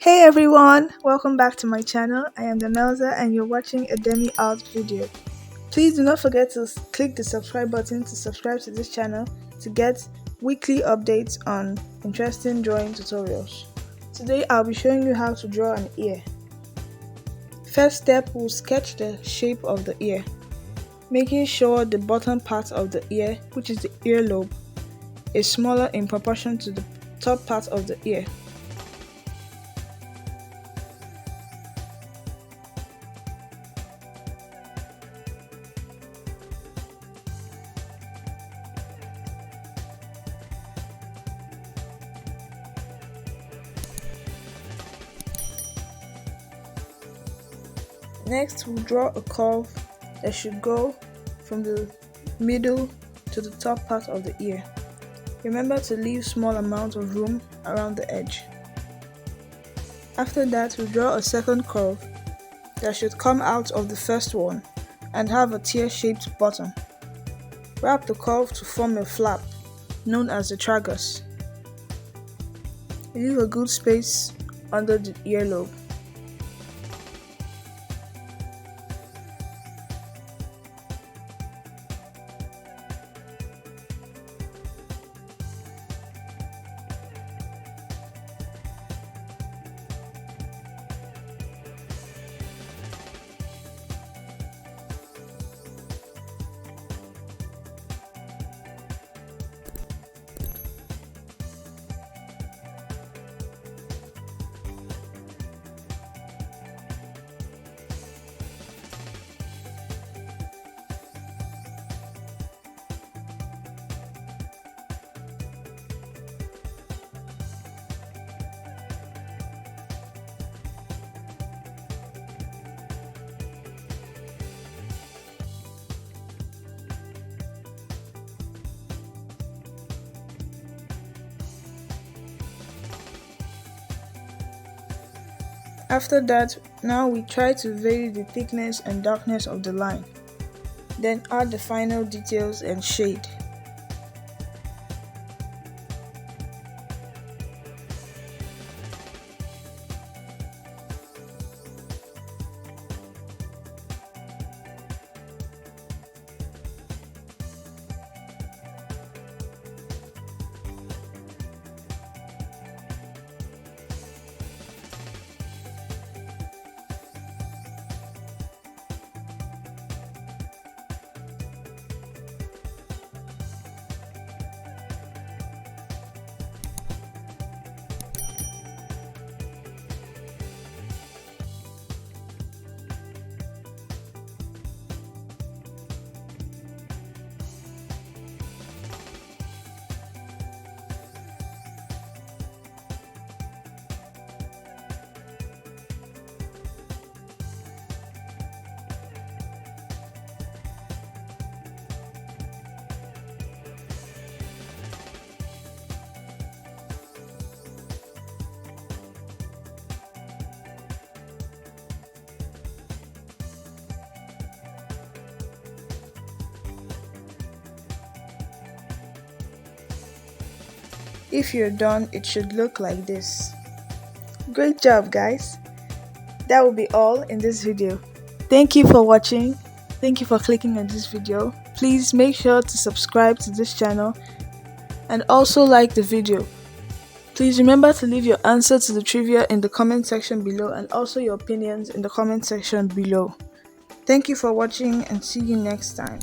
Hey everyone, welcome back to my channel. I am Demelza and you're watching a Demmy art video. Please do not forget to click the subscribe button to subscribe to this channel to get weekly updates on interesting drawing tutorials. Today I'll be showing you how to draw an ear. First step, we'll sketch the shape of the ear, making sure the bottom part of the ear, which is the earlobe, is smaller in proportion to the top part of the ear. Next, we'll draw a curve that should go from the middle to the top part of the ear. Remember to leave small amount of room around the edge. After that, we'll draw a second curve that should come out of the first one and have a tear-shaped bottom. Wrap the curve to form a flap known as the tragus. Leave a good space under the earlobe. After that, now we try to vary the thickness and darkness of the line, then add the final details and shade. If you're done, it should look like this. Great job, guys! That will be all in this video. Thank you for watching. Thank you for clicking on this video. Please make sure to subscribe to this channel and also like the video. Please remember to leave your answer to the trivia in the comment section below and also your opinions in the comment section below. Thank you for watching and see you next time.